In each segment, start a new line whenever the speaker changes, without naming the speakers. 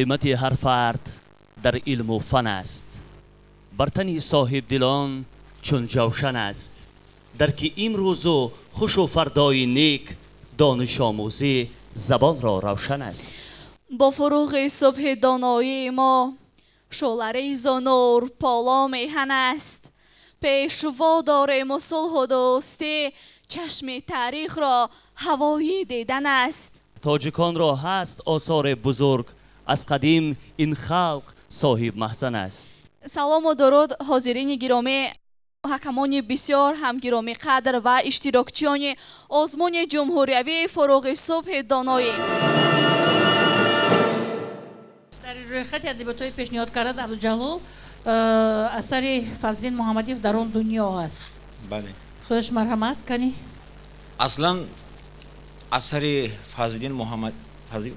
قیمت هر فرد در علم و فن است. برتنی صاحب دلان چون جوشن است. در که امروز و خوش و فردای نیک دانش آموزی زبان را روشن است.
با فروغ صبح دانایی ما شعله‌ریز و نور پالا میهن است. پیشوا داریم و صلح و دوستی، چشم تاریخ را هوای دیدن است.
تاجکان را هست آثار بزرگ، از قدیم این خلق صاحب محسن است.
سلام و درود حاضرین گرامی، حکمان بسیار هم گرامی قدر و اشتراکچیان آزمون جمهوریوی فروغ صبح دانایی.
در رویخط ادبیات‌های پیشنهاد کرده عبدالجلال اثر فضلین محمدیف در آن دنیا است.
بله.
خودش مرحمت کنی.
اصلا اثر فضلین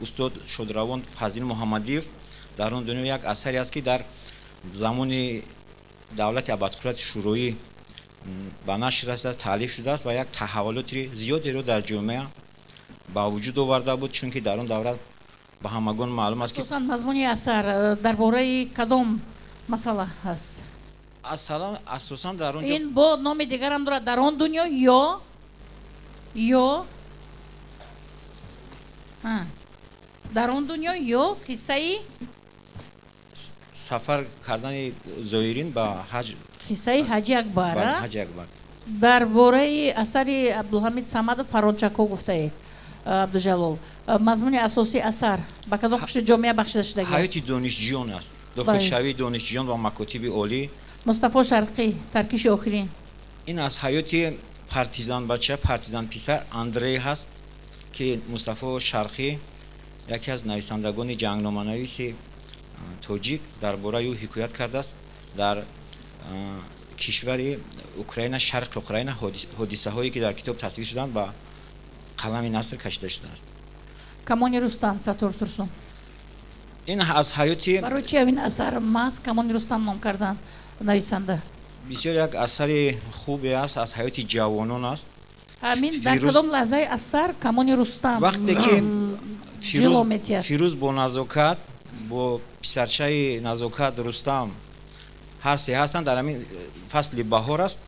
استاد شودروان فضلین محمدیف در آن دنیا یک اثری است که در زمان دولت ابدخورد شوروی به نشر رسیده، تالیف شده است و یک تحولات زیادی رو در جامعه با وجود آورده بود، چون که در آن دوره به همگان معلوم است که
خصوصا مضمون اثر درباره کدام مسئله هست؟
اصلا اساسا در اون
این با نام دیگر هم دارد، در آن دنیا یا در آن دنیا یا قصه
سفر کردن زایرین به حج،
قصه حج اکبر.
حج اکبر.
درباره اثر عبدالحمید صمدов فرانچاکو گفته ای عبدالجلال، مضمون اساسی اثر به کدام بخش جامعه بخشیده شده است؟
حیات دانشجویان است، داخل شوی دانشجویان و مکاتب عالی.
مصطفی شرقی ترکیش آخرین. این
از حیات پارتیزان بچه، پارتیزان پسر اندری هست که مصطفی شرقی یکی از نویسندگان جنگنامه نویس تاجیک درباره او حکایت کرده است. در کشور اوکراین، شرق اوکراین، حادثه هایی که در کتاب تصویر شدند با قلم نصر کشیده شده است.
کمان رستم ساتور ترسون.
این از حیاتی
برای چی این اثر ماست کمان رستم نام کردن نویسنده؟
بسیار یک اثر خوبی است، از حیات جوانان است.
همین در کدام لحظه اثر کمان رستم
وقتی که فیروز با نزاکت، با پسرچه نزاکت رستم هر سه هستند، در همین فصل بهار است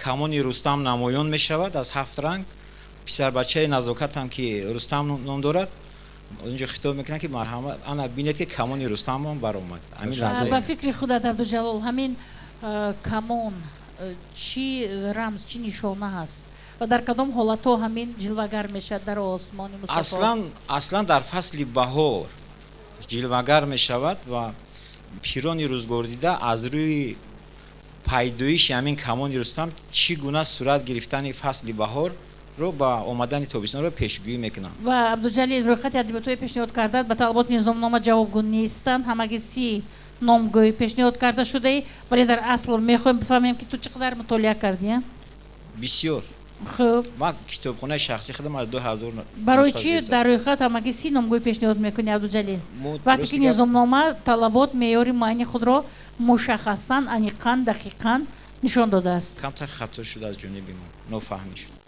کمان رستم نمایان می شود از 7 رنگ. پسر بچه نزاکت هم که رستم نام دارد اونجا خطاب میکنن که مرحمت انا بینید که کمان رستم هم برآمد. همین لحظه
با فکر خودت عبدالجلال، همین کمان چی رمز، چی نشانه هست و در کدام حالت ها همین جلوگر میشد در آسمان مصطفی؟
اصلا در فصل بهار جلوگر می شود و پیران روزگار دیده از روی پیدایش همین کمان رستم چگونه صورت گرفتن فصل بهار رو با آمدن تابستان رو پیشگویی میکنن.
و عبدالجلیل رویخط ادبیات‌های پیشنهاد کرده به طلبات نظامنامه جوابگو نیستند، همگی 30 نامگوی پیشنهاد کرده شده، ولی در اصل میخوایم بفهمیم که تو چقدر مطالعه کردی؟
بسیار.
خب
ما کتابخانه شخصی خودم از 2000
برای چی در رویخط همگی 30 نامگوی پیشنهاد میکنی عبدالجلیل؟ وقتی که نظامنامه طلبات معیار معانی خود را مشخصاً انیقاً دقیقاً نشان داده است.
کمتر خطا شده از جانب ما، نفهمی شد.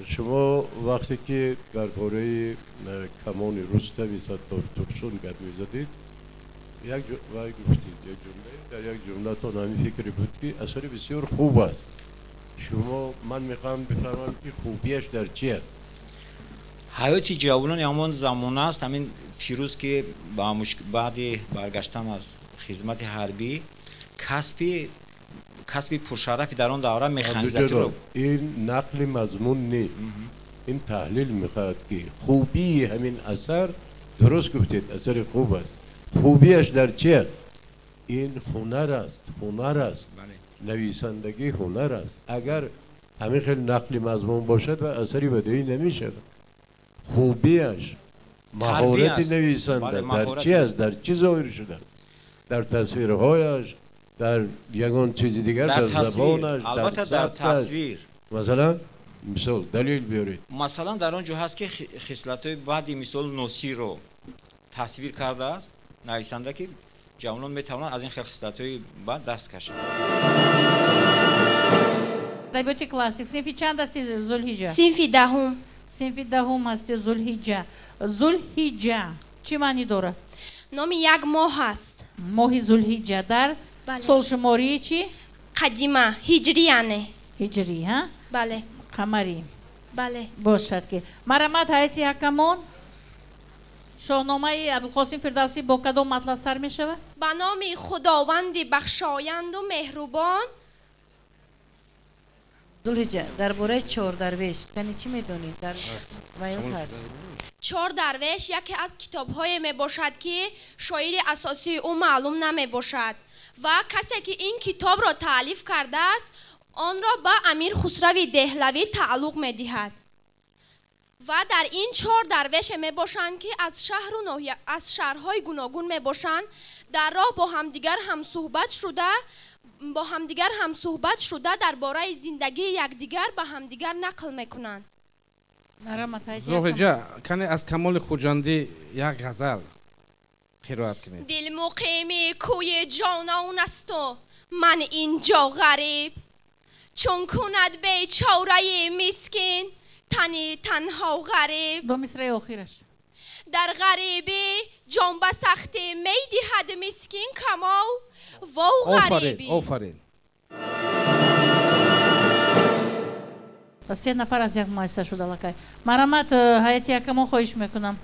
شما وقتی که درباره کمان رستم ساتور ترسون گپ می‌زدید یک جمله در یک جمله تا همین فکر بود که اثر بسیار خوب است. من میخوام بفهمم که خوبیش در چی است؟
حیات جوانان همان زمانه است. همین فیروز که بعد برگشتن از خدمت حربی کسب پرشرفی در آن دوره مکانیزاتی رو،
این نقل مضمون نیست، این تحلیل میخواد که خوبی همین اثر، درست گفتید اثر خوب است، خوبیش در چی است؟ این هنر است. نویسندگی هنر است. اگر همین خیلی نقل مضمون باشد و اثری بدیهی نمیشه. خوبیش مهارت نویسنده در چی است؟ در چی ظاهر شده؟ در تصویرهایش، در یگان چیزی دیگر، در زبانش،
البته در تصویر.
مثلا دلیل بیارید.
مثلا در آنجا هست که خصلت‌های بعدی مثال نوسی رو تصویر کرده است نویسنده که جوانان میتوانند از این خصلت‌های بعد دست کشند.
ادبیات کلاسیک صنفی چند هستی ذوالحجه؟
صنف دهم
هستی ذوالحجه. ذوالحجه چی معنی داره؟
نام یک ماه است.
моҳи зулҳиҷҷа дар
бале.
солшумории чӣ?
قدیما هجری یعنی.
ҳиҷрӣ ҳа?
بله.
қамарӣ.
بله.
бошад ки марамат ҳайати ҳакамон шоҳномаи абулқосим фирдавсӣ бо кадом матлаб сар мешавад?
به نام خداوند بخشایند و مهربان.
زلحجه درباره 4 درویش یعنی چی میدونید در بیان هست
4 درویش یکی از کتاب‌های می باشد که شاعر اساسی او معلوم نمی باشد و کسی که این کتاب را تالیف کرده است آن را به امیر خسرو دهلوی تعلق می دهد و در این 4 درویش می باشند که از شهر و ناحیه از شهرهای گوناگون می باشند در راه با همدیگر هم صحبت شده درباره زندگی یکدیگر به همدیگر نقل میکنند.
زوهجا کنی از کمال خوجندی یک غزل قرائت کنید.
دل مقیم کوی جانان است و من اینجا غریب چون کند بیچاره مسکین تنی تنها غریب
دو مصرع آخرش
در غریبی جان به سختی می دهد مسکین کمال و غریبی.
آفرین.
سه نفر از یک مؤسسه شده لکای مرامت ҳайати ҳакамон хоҳиш мекунам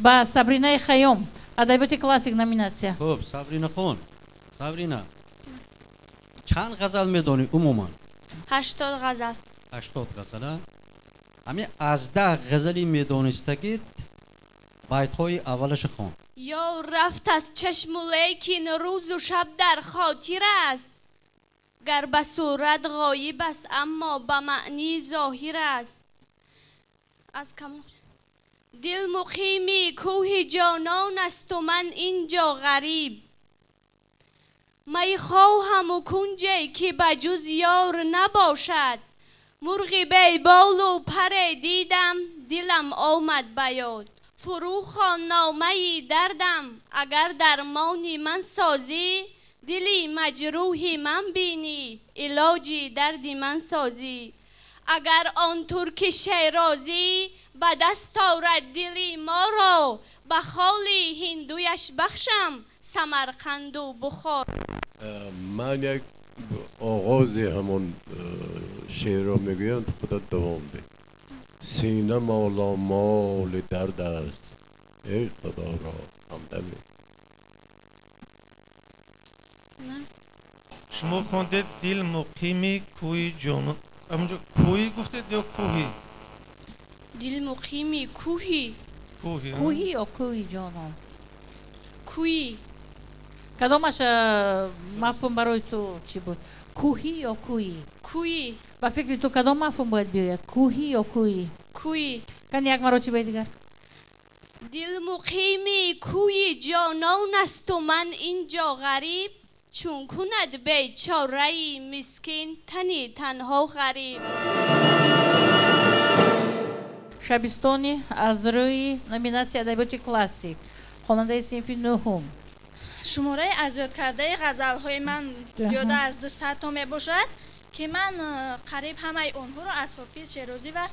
ба сабринаи хаём адабиёти классик номинатсия.
خب سابرینا خون سابرینا چند غزل میدونی عموما
80 غزل
80 غزل همین از 10 غزلی میدونستگید بیت‌های اولش خون.
یا رفت از چشم لیکن روز و شب در خاطر است گر به صورت غایب است اما به معنی ظاهر است از کم دل مقیمی کوه جانان است و من اینجا غریب می خواهم و کنجی که بجز یار نباشد مرغی بی بال و پر دیدم دلم آمد به یاد فرو خوان نامه دردم اگر درمانی من سازی دلی مجروحی من بینی علاجی دردی من سازی اگر آن ترک شیرازی به دست آورد دلی ما را به خالی هندویش بخشم سمرقند و بخار.
من یک آغاز همون شعر را میگویم خدا دوام ده سینه مالا مال درد است ای خدا را همدمی.
شما خوندید دل مقیمی کوی جانان همونجا کوی گفتید یا کوهی؟
دل مقیمی کوهی
کوهی یا کوی جانان؟
کوی.
کدامش مفهوم برای تو چی بود؟ کوهی یا کوی؟
کوی.
با فکر تو کدام مفهوم باید بیاید؟ کوهی یا کوی؟
کوی.
کن یک مراتبه دیگر.
دل مقیمی کوی جانان است و من اینجا غریب چون کند بیچاره مسکین تنی تنها غریب.
شبستانی از روی نومیناسی ادبیات کلاسیک خواننده صنف نهم.
شماره از یاد کرده غزل‌های من زیاده از 200 تا میباشد که من قریب همه اونها رو از حافظ شیرازی و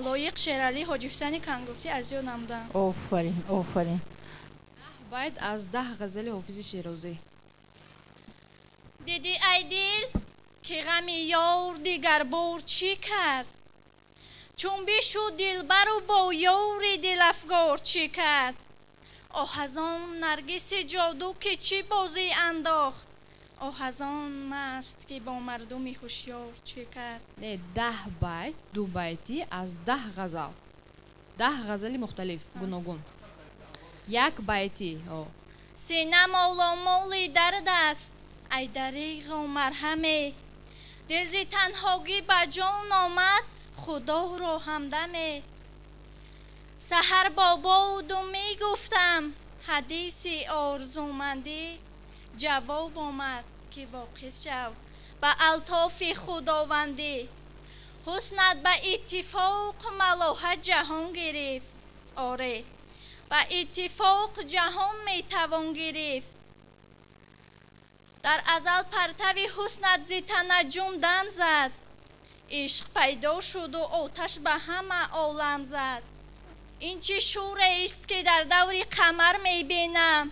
لایق شیرعلی حاجی حسین کنگفتی از یاد نمودم.
آفرین آفرین.
باید از 10 غزل حافظ شیرازی.
دیدی ای دل که غم یار دیگر بار چی کرد چون بیشو دلبر و با یار دل افگار چی کرد آه از آن نرگس جادو که چی بازی انداخت آه از آن مست که با مردمی هوشیار چی کرد.
نه 10 بیت دو بیتی از 10 غزل 10 غزل مختلف گوناگون یک بیتی
سینه مولا مولی درد است ای دریغ و مرهمه دلزی تنهاگی به جان آمد خدا رو همدمه سحر بابا و می گفتم حدیث آرزومندی جواب آمد که واقع شو به الطاف خداوندی حسنت به اتفاق ملاحت جهان گرفت آره به اتفاق جهان می توان گرفت در ازل پرتوی حسنت زی تنجم دم زد عشق پیدا شد و آتش به همه عالم زد این چه شور است که در دور قمر می بینم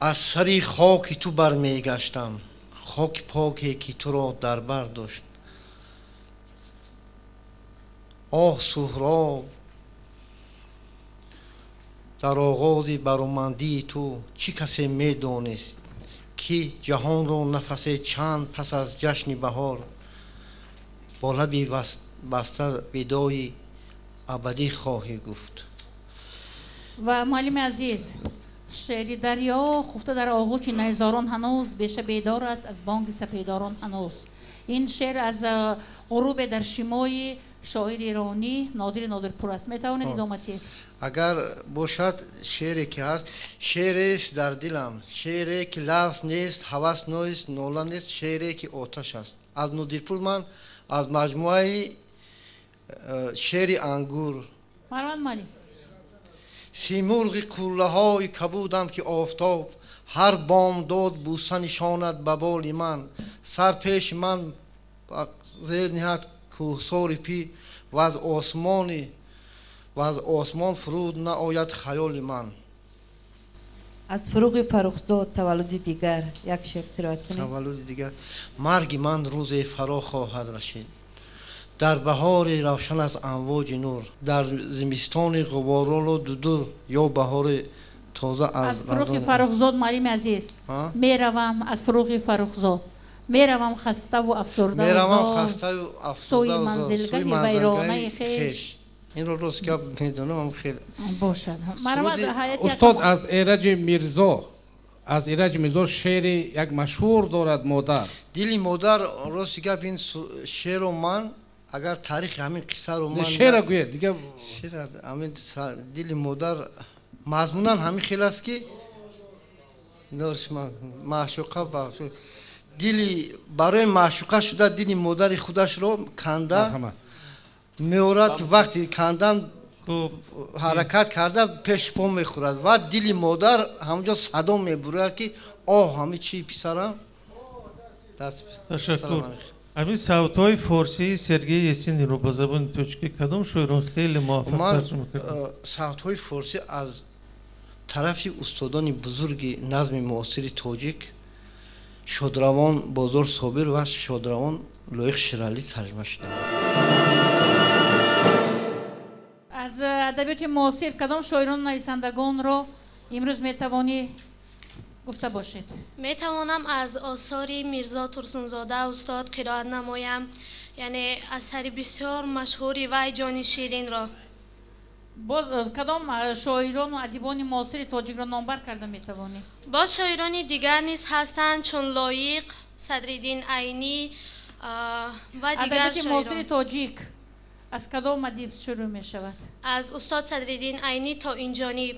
از سری خاک تو برمیگشتم خاک پاکی که تو را در بر داشت آه سهراب در آغاز برومندی تو چی کسی می دانست که جهان را نفس چند پس از جشن بهار با لبی بسته ودای ابدی خواهی گفت.
و معلم عزیز شعری دریا خفته در آغوش نیزاران هنوز بیشه بیدار است از بانگ سپیداران هنوز. این شعر از غروب در شیمای شاعر ایرانی نادرپور است. میتوانید ادامه دهید؟
اگر باشد شعری که هست شعری است در دلم شعری که لفظ نیست هوس نیست ناله نیست شعری که آتش است. از نادرپور من از مجموعه شعر انگور
مروان مالی
سیمرغ کوله های کبودم که آفتاب هر بامداد بوسه نشاند به بال من سر پیش من زیر نهاد کوهسار پیر و از آسمان فرود نآید خیال من.
از فروغ فرخزاد تولد دیگر یک شعر قرائت کنید.
تولد دیگر مرگ من روز فرا خواهد رسید در بهار روشن از امواج نور در زمستان غبارآلود دو یا بهار تازه
از فروغ فرخزاد معلم عزیز میروم از فروغ فرخزاد میروم خسته و افسرده و زار سوی منزلگاه ویرانه خویش.
این رو روز که میدونم خیلی
باشد.
استاد از ایرج میرزا شعر یک مشهور دارد مادر.
دلی مادر روز که این شعر رو من اگر تاریخ همین قصه رو من
شعر گوید دیگه
شعر همین دلی مادر مضمونن همین خیلی است که معشوقه دلی برای معشوقه شده دلی مادر خودش رو کنده میورد که وقتی کندن حرکت کرده پیش پا میخورد و دلی مادر همونجا صدا میبرد که آه همه چی پسرم.
تشکر. همین صوت‌های فارسی سرگی یاسین رو با زبان ترکی کدام شعران خیلی موفق ترجمه کرد؟
صوت‌های فارسی از طرف استادان بزرگ نظم معاصر تاجیک شادروان بازار صابر و شادروان لایق شیرالی ترجمه شده.
از ادبیات معاصر کدام شاعران نویسندگان رو امروز میتوانی گفته باشید؟
میتوانم از آثار میرزا ترسونزاده استاد قرائت نمایم، یعنی اثر بسیار مشهوری وی جان شیرین را.
باز کدام شاعران و ادیبان معاصر تاجیک را نامبر کرده میتوانی؟
باز شاعران دیگر نیز هستند چون لایق، صدرالدین عینی و دیگر
ادبیات معاصر تاجیک از کدام ادیب شروع می شود؟
از استاد صدرالدین عینی تا این جانب.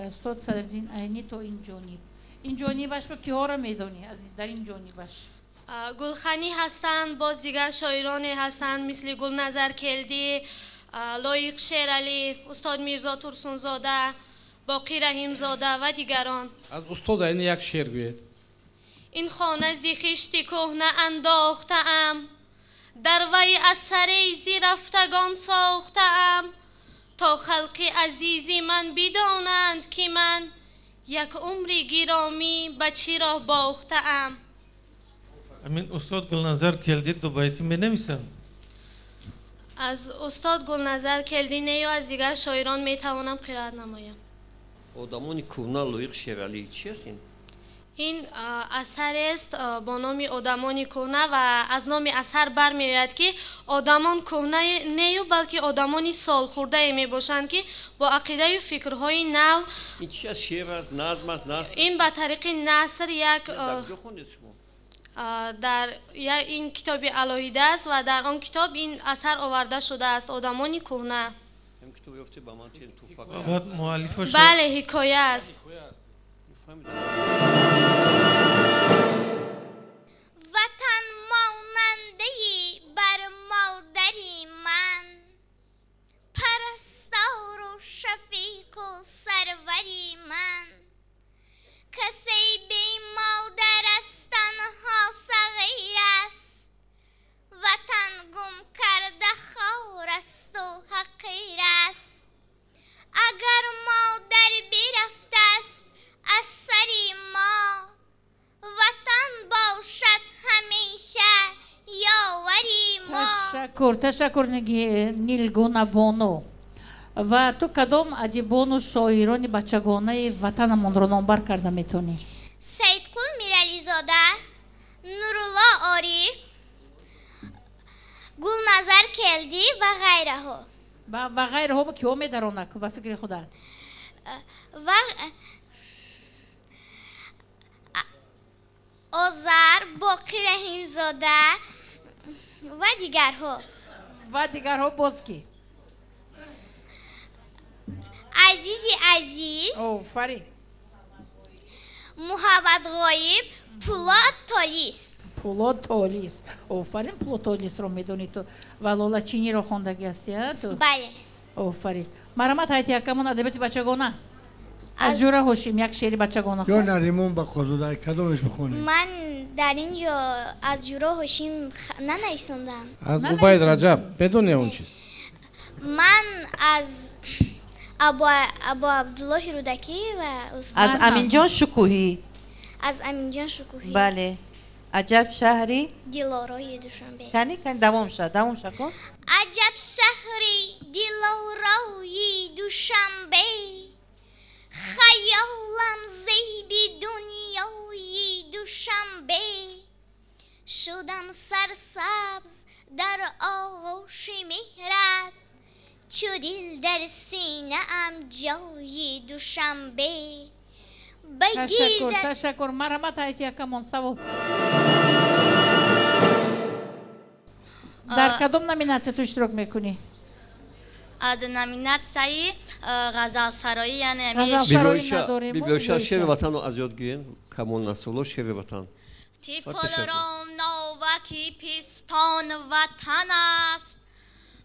استاد صدرالدین عینی تا این جانب. این جانبش رو کیها را میدانی از در این جانبش؟
گلخانی هستند، باز دیگر شاعرانی هستند مثل گلنظر کلدی، لایق شیرالی، استاد میرزا ترسونزاده، باقی رحیمزاده و دیگران.
از استاد عینی یک شعر گوید.
این خانه زی خشت کهنه انداخته‌ام، در وی اثری زی رفتگان ساخته‌ام، تا خلق عزیزی من بدانند که من یک عمری گرامی به چی را باخته‌ام.
همین استاد گلنظر کلدی دو بیتی می نویسند.
از استاد گلنظر کلدی نه از دیگر شاعران می توانم قرائت نمایم.
آدمان کهنه لایق شیرالی چی است
این اثر است با نام آدمان کهنه و از نام اثر برمیآید که آدمان کهنه نه بلکه آدمان سال خورده می باشند که با عقیده و فکرهای نو.
این چی از شعر است؟ نظم است؟ نثر؟
این به طریق نثر یک
در کجا خوندید شما؟
در این کتاب الهیده است و در آن کتاب این اثر آورده شده است آدمان کهنه.
این کتاب یافته به من تو
بعد مؤلفش
بله حکایه است.
وطن ماننده‌ای بر مادری من، پرستار و شفیق و سروری من، کسی بی مادر از تنها صغیر است، وطن گم کرده خار است و حقیر است. اگر مادر برفته است از
تشکر نیلگونه بانو. و تو کدام ادیبان و شاعران بچگانه وطنمون رو نامبر کرده میتونی؟
سیدقول میرالی زاده، نورالله عارف، گلنظر کلدی و غیره ها.
و غیره ها با کیو میدرونه که به فکر خودت؟
و آذر، باقی رحیم زاده و دیگرها.
و دیگرها باز کی؟
عزیزی عزیز،
آفرین.
محمد غایب، پولاد تالیس.
پولاد تالیس. آفرین، پولاد تالیس رو میدونی تو. و لالا چینی رو خوندگی هستی ها تو؟
بله.
آفرین. مرحمت هایتی یکمون ادبیات بچگانه. از جوره هوشیم یک شعری بچگانه
یا نریمون با قضا کدومش بخونی؟
من در اینجا از جوره هوشیم ننویسوندم.
از عبید رجب بدون اون چیز.
من از ابو عبدالله رودکی و
از امینجان شکوهی.
از امینجان شکوهی.
بله. عجب شهری
دلارای دوشنبه.
کنی دوام شد کن.
عجب شهری دلارای دوشنبه، خیالم زیبی دنیای دوشنبه، شدم سرسبز در آغوش مهرت، چو دل در سینه ام جای دوشنبه.
تشکر مرحمت هایتی یکمون سوال. در کدام نامیناسیون تو اشتراک میکنی؟
از نامیناسیون غزل سرایی یعنی
بیبیوشا شعر وطن رو از یاد گیرن کمون نسلو شعر وطن.
طفل را ناوکی پستان وطن است،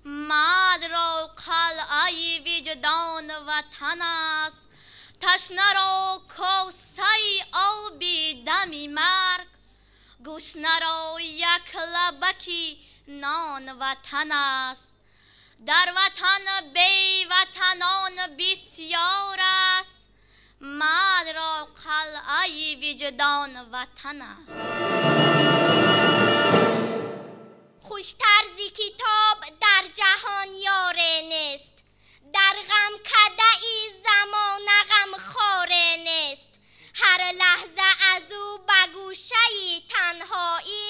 مرد را قلعه وجدان وطن است، تشنه را کاسه آبی دم مرگ، گشنه را یک لبکی نان وطن است. در وطن بی وطنان بسیار است، مرد را قلعه وجدان وطن است.
خوشتر زی کتاب در جهان یاره نیست، در غم کده‌ای زمان غم خواره نیست، هر لحظه از او به گوشه تنهایی،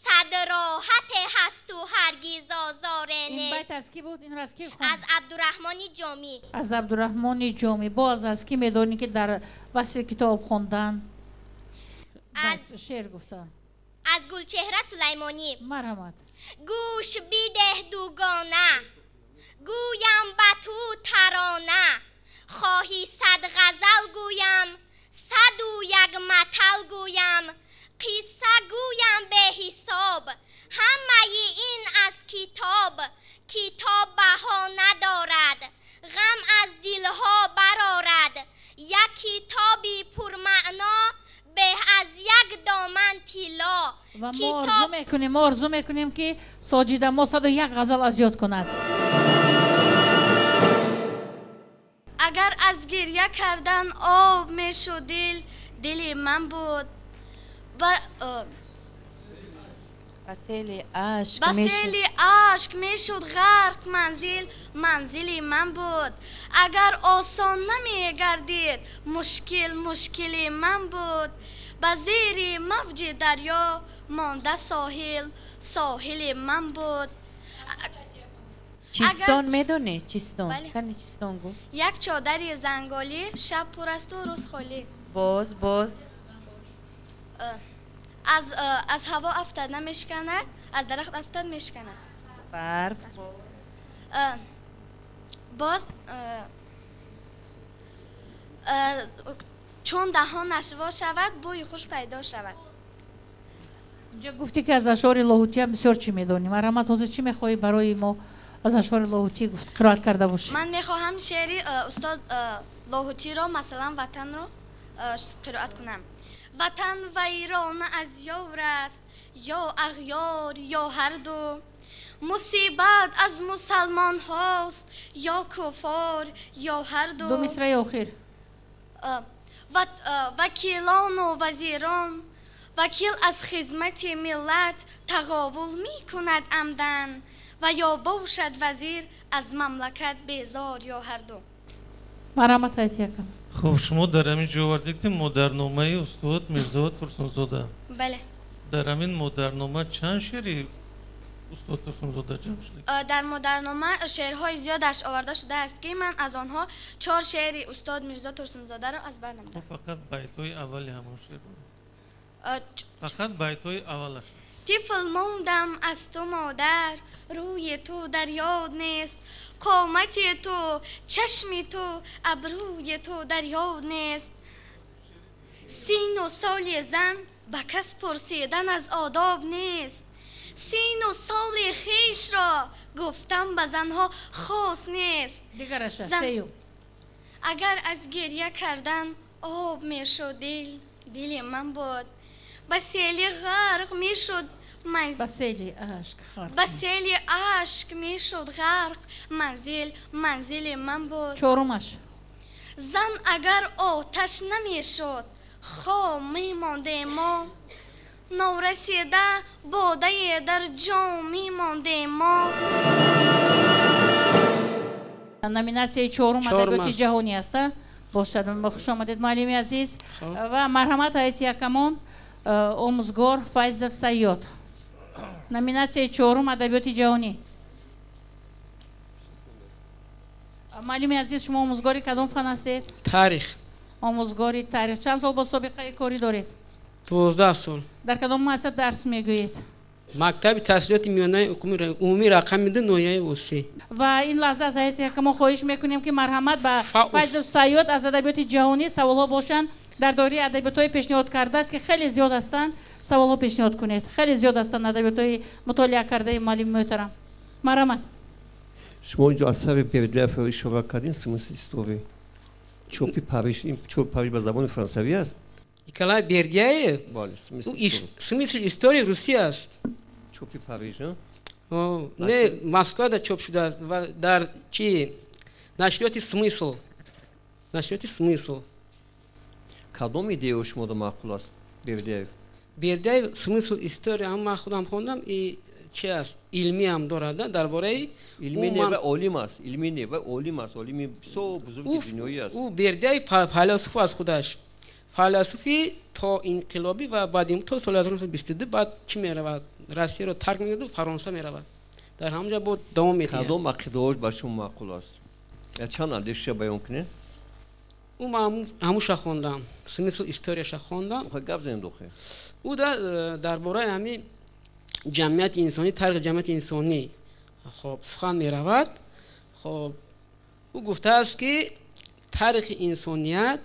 صد راحت هست و هرگز آزاره نیست.
این بیت از کی بود؟ این رو از کی خوند؟
از عبدالرحمن جامی.
از عبدالرحمن جامی. باز از کی میدونی که در وصف کتاب خوندن؟
از
شعر گفتن.
از گلچهره سلیمانی.
مرحمت.
گوش بیده دوگانه، گویم به تو ترانه، خواهی صد غزل گویم، صد و یک متل گویم، قصه گویم به حساب، همه این از کتاب، کتاب بها ندارد، غم از دلها برآرد، یک کتابی پرمعنا به از یک دامن طلا.
و ما آرزو میکنیم که ساجیده ما 101 غزل از یاد کند.
اگر از گریه کردن آب میشد دل من بود،
بسیل عشق
میشد غرق منزل من بود. اگر آسان نمیگردید مشکل من بود، به زیر موج دریا مانده ساحل من بود.
چیستان میدونی؟ چیستان؟
بله.
کنی چیستان گو؟
یک چادر زنگالی، شب پر است و روز خالی.
باز
از هوا افتاده میشکند، از درخت افتاد میشکند.
برف
باز چون دهانش وا شود بوی خوش پیدا شود.
اینجا گفتی که از اشعار لاهوتی هم بسیار چی میدونی. مرحمت حاضر چی میخوایی برای ما از اشعار لاهوتی گفت قرائت کرده باشی؟
من میخواهم شعری استاد لاهوتی رو مثلا وطن رو قرائت کنم. وطن ویران از یار است، یا اغیار یا هر دو، مصیبت از مسلمان هاست یا کفار یا هر
دو مصرع آخر.
وکیلان و وزیران، وکیل از خدمت ملت تقاول می کند عمدن،
و یا باشد وزیر از مملکت بیزار یا هر دو.
مرحمت هایت یکم.
خب شما در همین جوار دیدید مدرنامه استاد میرزا ترسونزاده.
بله.
در همین مدرنامه چند شعری استاد ترسونزاده جمع شده؟
در مدرنامه شعرهای زیادش آورده شده است که من از آنها 4 شعری استاد میرزا ترسونزاده را از بر نمی‌دارم.
فقط بیت‌های اولی همون شعر فقط بیت‌های اولش.
طفل ماندم از تو مادر، روی تو در یاد نیست، قامت تو، چشم تو، ابروی تو در یاد نیست. سین و سال زن به کس پرسیدن از آداب نیست، سین و سال خیش را گفتم به زنها خاص نیست. اگر از گریه کردن آب می شد دل من بود، به سیل غرق می شد به سیل عشق می شد غرق، منزل من بود.
چهارمش
زن اگر آتش نمی شد خام می مانده ما، نورسیده باده در جام می مانده ما.
نامیناسیای چهارم ادبیات جهانی است. باشد. خوش آمدید معلم عزیز. و مرحمت هایت یکمون آموزگار فیض سیاد. نامیناسیای چهارم ادبیات جهانی. معلم عزیز شما آموزگاری کدام فن هستید؟
تاریخ.
آموزگاری تاریخ. چند سال با سابقه کاری دارید؟
12 سال.
در کدام مؤسسه درس میگویید؟
مکتب تحصیلات میانه عمومی رقم میده نویای اوسی.
و این لحظه از هیئت حکما خواهش میکنیم که مرحمت به فیض سیاد از ادبیات جهانی سوالها باشن در دوره ادبیات‌های پیشنهاد کرده است که خیلی زیاد هستند. سوالها پیشنهاد کنید. خیلی زیاد هستند ادبیات‌های مطالعه کرده معلم محترم. مرحمت.
شما اینجا اثر بردیف رو اشاره کردین سمس استوری. چوپی پاریش این چوب پاریش به زبان فرانسوی است.
Николай Бердяев, смысл истории Руси است.
چوپی پاریش
نه مسکو دا چوب شده و در چی نشریات смысл. نشریات смысл.
کدام ایده شما معقول است بردیف؟
بردیف смысл истории هم من خودم خوندم ای چی است علمی هم دارد درباره
علمی نه و عالم است. علمی نه و عالم است. عالمی بسیار بزرگ دنیایی است.
او بردیف فیلسوف از خودش. فیلسوفی تا انقلابی و بعد تا سال 1922 بعد چی میرود؟ روسیه رو ترک میکنه و فرانسه میرود. در همونجا بود دوام میده.
کدام عقیده‌اش به شما معقول است؟ یا چند اندیشه بیان کنه؟
او من هموش خوندم. سمسل استوریش خوندم.
خب گپ زنید دوخه.
او درباره همین جمعیت انسانی تاریخ جمعیت انسانی خب سخن میرود. خب او گفته است که تاریخ انسانیت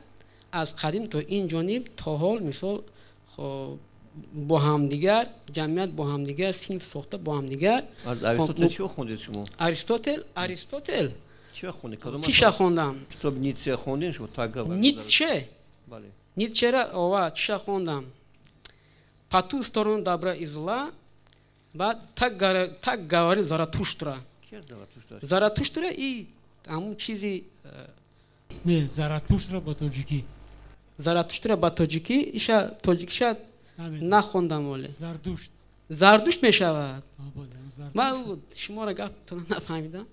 از قدیم تا این جانب تا حال مثال خب با هم دیگر جمعیت با هم دیگر صنف ساخته با هم دیگر.
از ارسطو چی خوندید شما؟
ارسطو
چی خوندید؟ کدوم؟
چی خوندم؟
کتاب نیتشه خوندین شما تاگا؟
نیتشه.
بله.
نیتشه را آوا چی خوندم؟ По ту сторону добра и зла, так говорил Заратуштра. Заратуштра и همون چیزی
نه زراتشت با تاجیکی.
زراتشت با تاجیکی ایشا تاجیکیشا نخوندم ولی.
زردوشت.
زردوشت میشود. ما شما را گفت تو نفهمیدم.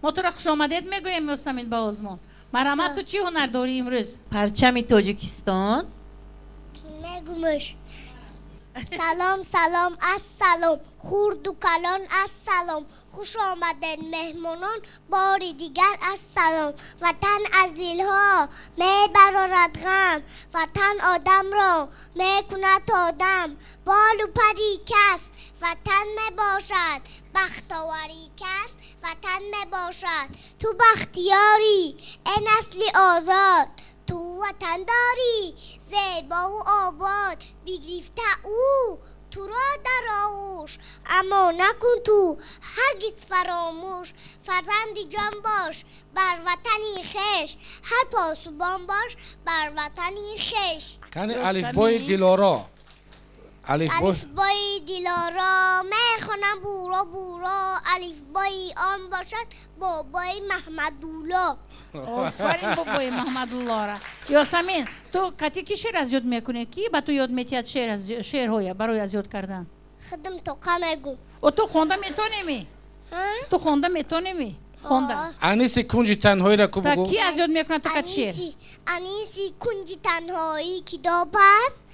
ما تو را خوش آمدید میگویم یاسمین با آزمون. مرحمت تو چی هنر داری امروز؟
پرچم تاجیکستان.
نگومش. سلام سلام السلام خورد و کلان السلام خوش آمدن مهمانان باری دیگر السلام وطن از دلها می برارد غم وطن آدم را می کند آدم بال و پری کس وطن می باشد بختاوری کس وطن می باشد تو بختیاری ای نسلی آزاد تو وطن داری زیبا و آباد بگرفته او تو را در آغوش اما نکن تو هرگز فراموش فرزند جان باش بر وطنی خویش هر پاسبان باش بر وطنی خویش
یعنی الفبای دلارا
الفبای دلارا میخونم بورا بورا الفبای آن باشد بابای محمدالله
آفرین بابای محمدالله را یاسمین تو قطعی کی شعر از یاد میکنی کی با تو یاد میتید شعرهای برای از یاد کردن
خودم تو قمگو
و تو خونده میتونی تو خونده میتونی خونده
انیسی کنج تنهایی را کو بگو
تا کی از یاد میکنه تو قطع شعر
انیسی کنج تنهایی کتاب است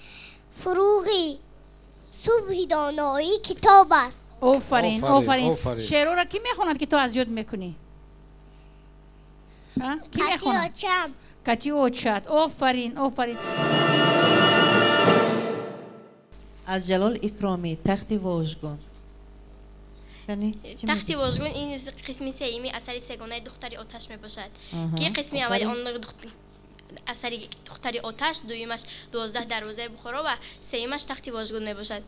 فروغی صبح دانایی کتاب است
آفرین شعر را کی میخوند که تو از یاد میکنی کی میخوند کتی اوچم آفرین
از جلال اکرامی تخت واژگون
تخت واژگون این قسمی سیمی اثری سگانه دختری آتش می باشد که قسمی اولی آن اثری دختری آتش دویمش 12 دروازه بخارا و سیمش تخت واژگون می باشد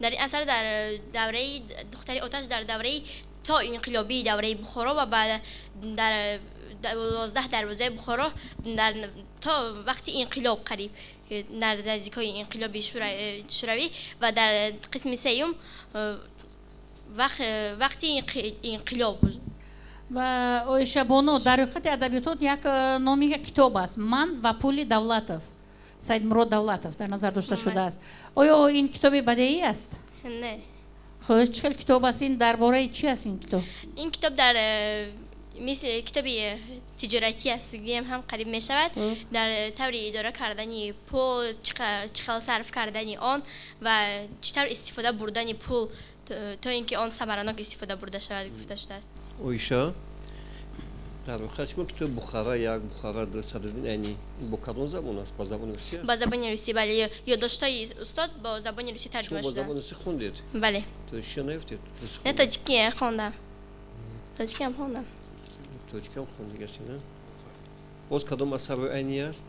در این اثر در دوره دختری آتش در دوره تا انقلابی دوره بخارا و بعد در 12 دروازه بخارا تا وقتی انقلاب قریب در نزدیکای انقلابی شوروی و در قسم سیوم وقتی انقلاب بود
و اویشا بونو در حقیقت ادبیات یک نامی کتاب است من و پول دولتов سید مراد دولتов در نظر داشته شده است آیا این کتاب بدیهی است
نه
خب چه کتاب است این درباره چی است این کتاب
این کتاب در مثل کتابی تجارتی است هم قریب می شود در طور اداره کردنی پول چقدر صرف کردنی آن و چطور استفاده بردن پول تا اینکه آن ثمرانک استفاده برده شود گفته شده است
اویشا در واقع چون کتاب بخارا یک بخارا در صدرین یعنی با کدام زبان است با زبان روسی است
با زبان روسی بله یادداشت‌های استاد با زبان روسی ترجمه شده
با زبان روسی خوندید
بله
تاجیکی نگفتید
نه تاجیکی خوندم تاجیکی هم خوندم
تاجیکی هم خوندید نه باز کدام اثر عینی است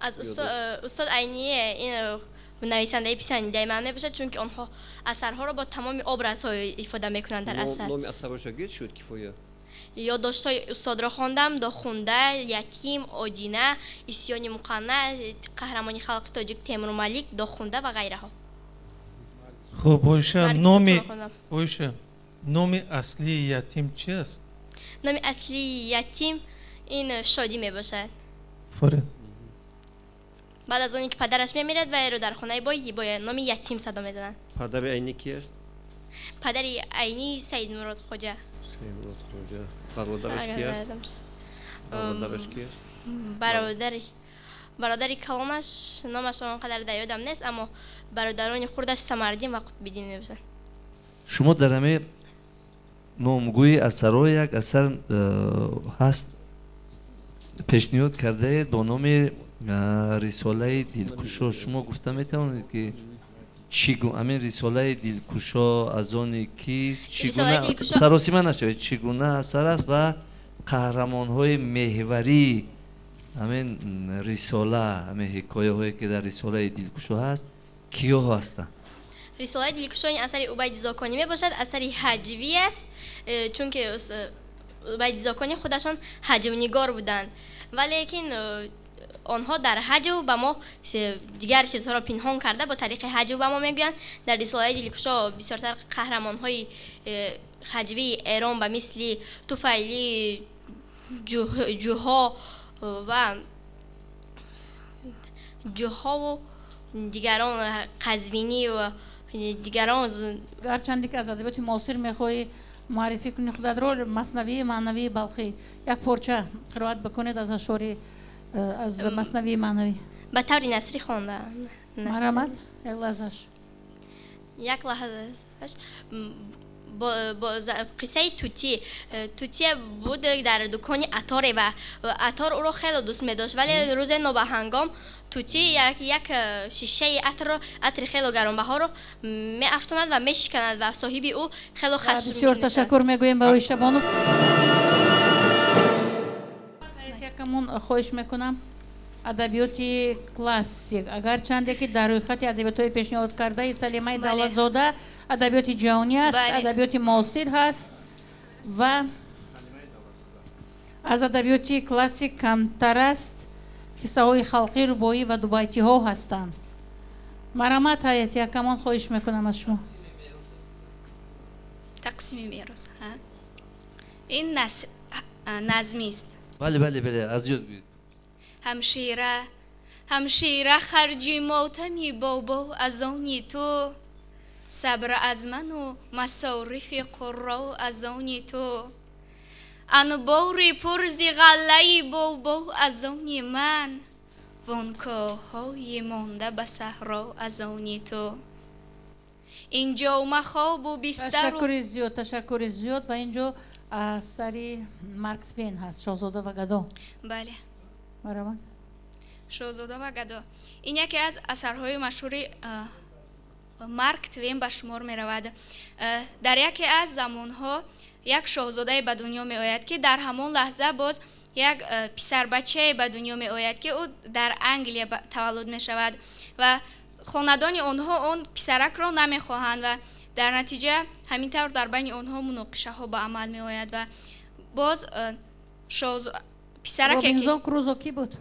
از استاد عینی این نویسنده پسندیده من میباشد چون که آنها اثرها را با تمام ابرزهای ifade میکنند در اثر
نام اثرش گیت شد کفایه
یادداشت‌های استاد را خواندم داخونده یتیم آدینه اسیان مقنع قهرمانی خلق تاجیک تیمور ملیک داخونده و غیره ها
خب اویشا نام اصلی یتیم چی است
نام اصلی یتیم این شادی میباشد
فرین
بعد از اونی که پدرش میمیرد و رو در خونه با نام یتیم صدا میزنن
پدر عینی کی است
پدر عینی سید مراد خواجه
برادرش کی است
برادری کلانش نامش آنقدر در یادم نیست اما برادران خوردش سمردین و قطب‌الدین میباشن
شما در همه نامگوی اثرها یک اثر هست پیشنهاد کرده با نام رساله دلکشا شما گفته میتوانید که چگونه همین رساله دلکشا از آن کیست چگونه سراسیمه نشود چگونه اثر است و قهرمان های محوری همین رساله همین حکایه هایی که در رساله دلکشا هست کیا هستند
رساله دلکشا این اثر عبید زاکانی می باشد اثری هجوی است چون که عبید زاکانی خودشان هجونگار بودند ولیکن آنها در هجو به ما دیگر چیزها را پنهان کرده با طریق هجو به ما میگویند در رساله دلکشا بسیارتر قهرمان های هجوی ایران به مثل توفیلی جوها و دیگران قزوینی و دیگران
گرچندی که از ادبیات معاصر میخوای معرفی کنی خودت رو مثنوی معنوی بلخی یک پارچه قرائت بکنید از اشعار از مثنوی معنوی
به طور نثری خوانده
مرحمت یک لحظهش
با قصه توتی بود در دکان عطار و عطار او را خیلی دوست می داشت ولی روز نوبهنگام توتی یک شیشه عطر خیلی گرانبها رو می افشاند و می شکند و صاحب او خیلی خشمگین
بسیار تشکر میگویم به آقای شبانو یکمون خواهش میکنم ادبیات کلاسیک اگرچند که در روی خط ادبیات‌های پیشنهاد کرده سلیمه دولتزاده ادبیات جهانی است ادبیات معاصر هست و از ادبیات کلاسیک کمتر است قصه های خلقی ربایی و دوبیتی ها هستند مرامت حیاتی کمان خواهش میکنم از شما
تقسیم میراث این نظمی است
بله از جد بگید
همشیره خرجی موتمی بابا از آنی تو صبر از من و مصارف قرا از آنی تو انباری پرزی غلهی بابا از آنی من وانکاهای مانده به صحرا از آنی تو اینجا مخواب و بیستر
تشکر زیاد و اینجا اثری مارک توین هست شاهزاده و گدا
بله
مرحبا
شاهزاده و گدا این یکی از اثرهای مشهور مارک توین به شمار می رود در یکی از زمانها یک شاهزاده به دنیا می آید که در همان لحظه باز یک پسر بچه به دنیا می آید که او در انگلیا تولد می شود و خاندان آنها آن پسرک را نمی خواهند و در نتیجه همینطور در بین آنها مناقشه ها به عمل می آید و باز پسرک
رابینزون کروزو کی بود؟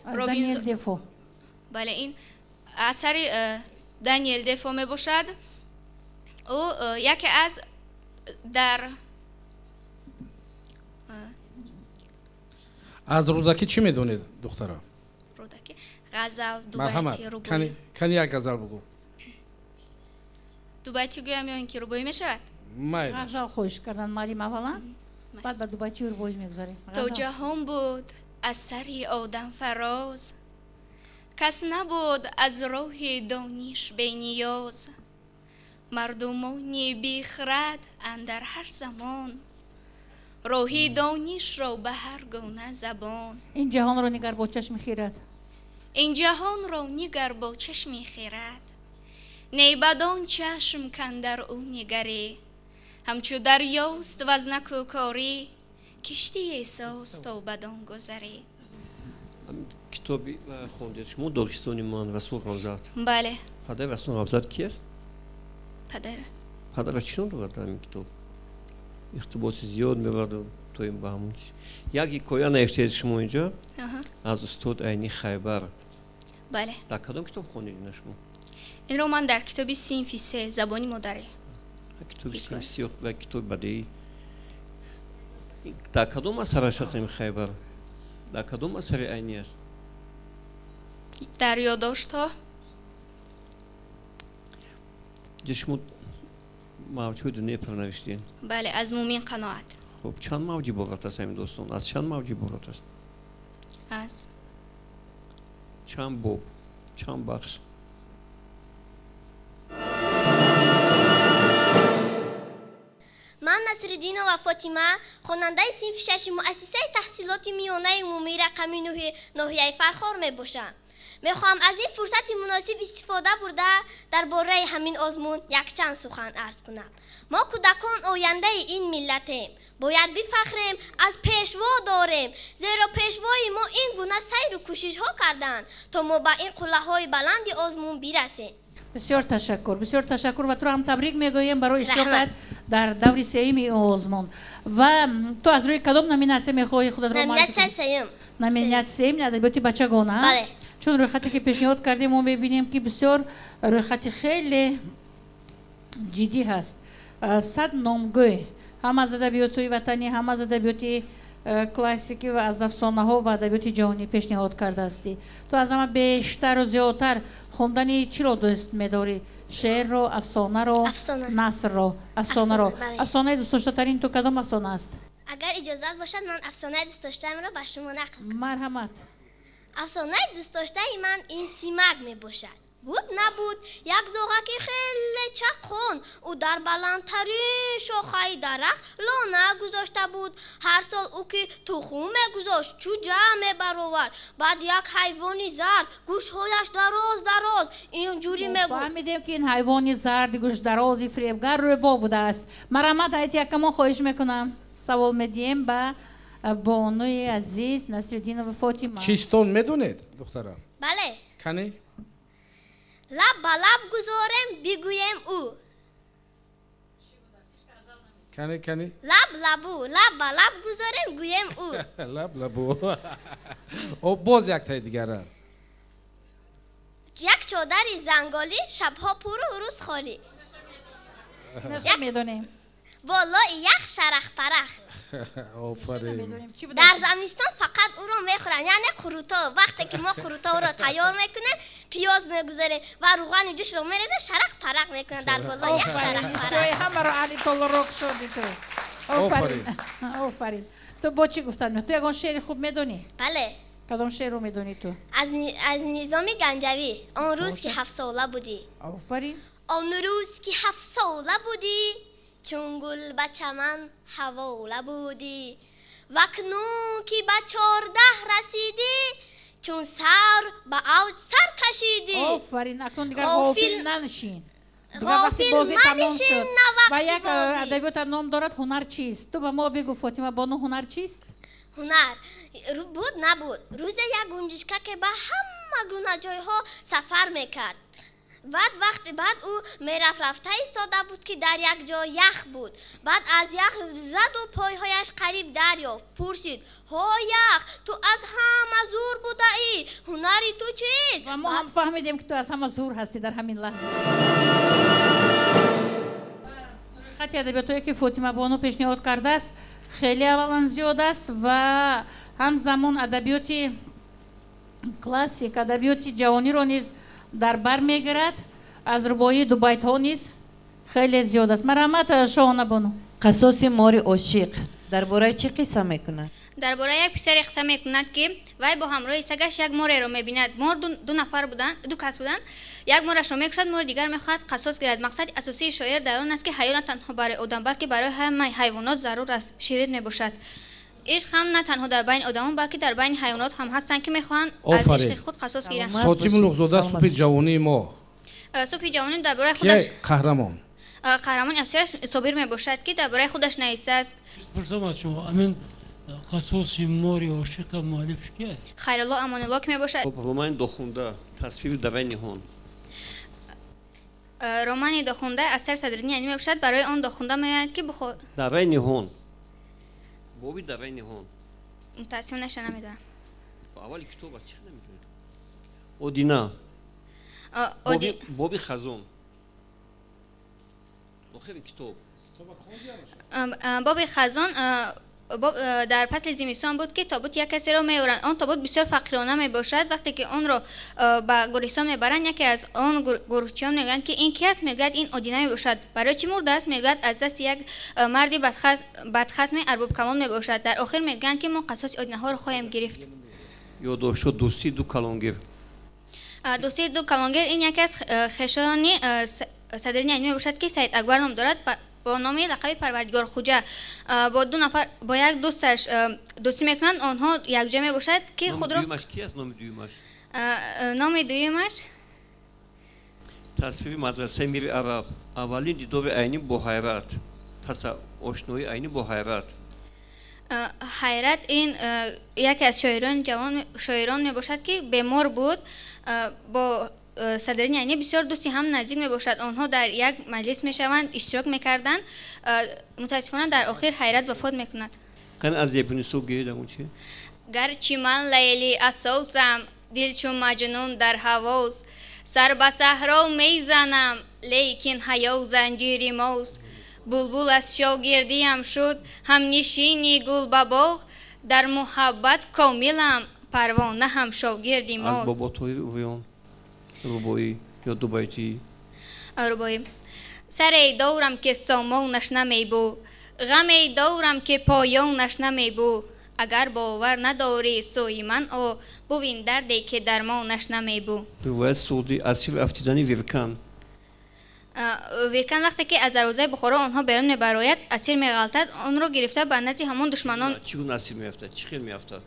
از دانیل دفو
بله این اثر دانیل دفو می باشد او یکی از در
از رودکی چی میدونید دخترا؟
رودکی غزل دوبیتی روبایی
کنی یک غزل بگو
دوبیتی گویم یا اینکه روبایی میشود؟
غزل خوش کردن مالیم اولا بعد به دوبیتی روبایی میگذاریم
تو جهان بود از سری آدم فراز کس نبود از روح دانش بی نیاز مردمانی بیخرد اندر هر زمان روحی دانش را به هر گونه زبان
این جهان را نگر با چشم خیرت
این جهان را نگر با چشم خیرت نی بدان چشم کندر او نگری همچو دریاست و از نکوکاری کشتی احساس تا بدان گذری
کتابی خوندید شما داغستانی مان رسول رمزات
بله
پدر رسول رمزات کی است؟ پدر چون رو در این کتاب اقتباس زیاد می‌برد تو این با همون یکی کویا نوشته شما اینجا از استاد عینی خیبر
بله
در کدام کتاب خوندید شما؟
این رو من در کتاب صنف 3 زبانی مادری
کتاب صنف 3 و کتاب بدی در کدام اثرش هست این خیبر؟ در کدام اثر عینی است؟
در یادداشت‌ها
شما موجود نیپر نوشتین؟
بله از مومین قناعت
خب چند موجی بارات است همین دوستان؟ از چند موجی بارات است؟
از
چند باب؟ چند بخش؟
من نصرالدین و فاطمه خواننده صنف 6 مؤسسه تحصیلات میانه عمومی رقمی ناحیه فرخار می باشم. میخوام از این فرصت مناسب استفاده برده درباره همین آزمون یک چند سخن عرض کنم. ما کودکان آینده این ملتیم. باید بفخریم از پیشوا داریم زیرا پیشوای ما این گونه سیر و کوشش ها کردند تا ما به این قله های بلند آزمون برسیم.
بسیار تشکر و تو هم تبریک میگویم برای اشتراکت در دور سوم آزمون. و تو از روی کدام نامیناسیون میخوای خودت رو معرفی کنی؟ نامیناسیون سوم ادبیات بچگانه.
بله.
چون روی خطی که پیشنهاد کردیم ما ببینیم که بسیار روی خطی خیلی جدی هست. 100 نامگوی هم از ادبیات وطنی هم از ادبیات کلاسیکی و از افسانه ها و ادبیات جهانی پیشنهاد کرده هستی. تو از همه بیشتر و زیادتر خوندن چی رو دوست می‌داری؟ شعر رو، افسانه رو، نثر رو، افسانه رو. افسانه دوست داشته ترین تو کدام افسانه است؟
اگر اجازه باشد من افسانه دوست داشتم رو به شما نقل کنم.
مرحمت.
افسانه دوست داشته من این سیمک می باشد. بود نبود یک زاغک خیلی چقون او در بلندترین شاخه درخت لانه گذاشته بود. هر سال او که تخم گذاشت چوجه برآورد. بعد یک حیوانی زرد گوشهایش دراز اینجوری میگفت.
فهمیدیم که این حیوانی زرد گوش درازی فریبگر رو با بوده است. مرحمت ایت یکم خواهش میکنم سوال میدیم به بانوی عزیز نصرالدین و فاطمه
چیستون میدونید دخترم؟
بله.
کنی؟
لب به لب گذارم بگویم او.
کنی؟
لب لبو لب به لب گذارم گویم او.
لب لبو. او باز یک تای دیگره.
یک چادری زنگالی شبها پر و روز خالی.
نشون میدونیم.
بالا یک شرخ پرخ.
آفرین.
در زمستان فقط او رو میخورن، یعنی قروتا. وقتی که ما قروتا رو تیار میکنیم پیاز میگذاریم و روغن جوش رو میریزه شرخ پرخ میکنن در بالا یک شرخ پرخ.
جای همه رو علی تولروک شدی تو. آفرین. آفرین. تو با چی گفتن؟ تو یکان شعر خوب میدونی؟
بله.
کدام شعر رو میدونی تو؟
از نظام گنجوی. آن روز که 7 ساله بودی.
آفرین.
آن روز که 7 ساله بودی چون گل به چمن حواله بودی و اکنون که به 14 رسیدی چون سر به اوج سر کشیدی.
آفرین. اکنون دیگر غافل ننشین.
غافل منشین
و یک ادبیات نام دارد هنر چیست؟ تو به ما بگو فاطمه بانو هنر چیست؟
هنر بود نبود. روز یک گنجشکه که به همه گونه جایها سفر میکرد. بعد او میرفت رفته ایستاده بود که در یک جا یخ بود. بعد از یخ زد و پایهایش قریب دریافت. پرسید ها یخ تو از همه زور بوده ای، هنری تو چیست؟
و ما هم فهمیدیم که تو از همه زور هستی در همین لحظه. خطی ادبیاتایی که فاطمه بانو پیشنهاد کرده است خیلی اولا زیاد است و همزمان ادبیاتی کلاسیک ادبیاتی جوانی رو نیز در بر میگیرد. از ربایی دو بیت ها نیز خیلی زیاد است. مرحمت شاهانه بانو.
قصاص مار عاشق درباره چه قصه میکند؟
درباره یک پسر قصه میکند که وی با همراه سگش یک مار را میبیند. مار دو کس بودند. یک مارش را میکشد، مار دیگر میخواهد قصاص گیرد. مقصد اساسی شاعر در آن است که حیا نه تنها برای آدم بلکه برای همه حیوانات ضرور است. شیرین میباشد. عشق هم نه تنها در بین آدمان بلکه در بین حیوانات هم هستند که میخواهند از عشق خود قصاص گیرند.
فاطمه لغزاده صبح جوانی ما.
صبح جوانی درباره خودش
قهرمان
اصلیش صابر میباشد که درباره خودش نویسته است.
پرسم از شما امین قصاص ماری عاشق مؤلفش کیه؟
خیرالله امان الله که میباشد.
رمان دخونده تصویر در نهان.
رمان دخونده اثر صدرالدین یعنی میباشد. برای آن دخونده میآید که
در نهان بابی در نهان
متاسفانه نمیدونم.
اول کتاب چی نمیدونم. اودینا بابی خزون آخر کتاب
بابی خزان در فصل زمستان بود که تابوت یک کسی را میبرند. آن تابوت بسیار فقیرانه میباشد. وقتی که آن را به گورستان میبرند یکی از آن گورچیان میگویند که این کی است؟ میگوید این اودینا میباشد. برای چی مرده است؟ میگوید از دست یک مردی بدخصم ارباب کمان میباشد. در آخر میگویند که ما قصاص اودیناها را خواهیم گرفت.
یادداشت دوستی دو کلانگر.
دوستی دو کلانگر این یکی از خشانی صدرالدین یعنی میباشد که سید اکبر نام دارد. با نام لقب پروردگار خوجه با دو نفر با یک دوستش دوستی میکنند. آنها یک جا میباشد که خود را
دویمش کی است؟ نام دویمش
نام دویمش
تصویر مدرسه میر عرب. اولین دیدار عینی با حیرت. آشنایی عینی با حیرت.
حیرت این یکی از شاعران میباشد که بیمار بود. با صدرالدین یعنی بسیار دوستی هم نزدیک میباشد. آنها در یک مجلس میشوند اشتراک میکردند. متاسفانه در آخر حیرت وفات میکند.
کن از یبنی سو گیدم چی؟
گرچه من لیلی اساسم دل چون مجنون در هواست سر به صحرا میزنم لیکن حیا زنجیری ماست. بلبل از شاگردیم شد هم نشینی گل به باغ در محبت کاملم پروانه هم شاگردی ماست.
از بابا توی اویان ربایی یا دو بیتی
ربایی. سر ای دورم که سامانش نمیبو غم ای دورم که پایانش نمیبو اگر باور نداری سوی من او ببین دردی که درمانش نمیبو.
روایت سعودی اسیر افتیدنی ویرکن.
ویرکن وقتی که از دروازه بخارا آنها بیرون میبراید اسیر میغلطد آن را گرفته به نزد همان دشمنان.
چگونه اسیر میافتد؟ چی خیلی میافتد؟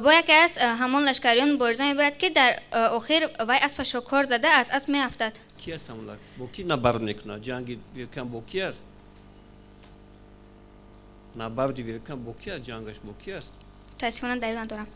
با یکی از همان لشکریان مبارزه میبرد که در آخر وی اسبش را کار زده از اسب میافتد.
کی است همون با کی نبرد میکنه؟ جنگی ویرکن با کی است؟ نبردی ویرکن با کی است جنگش با کی است
متاسفانه دلیل ندارم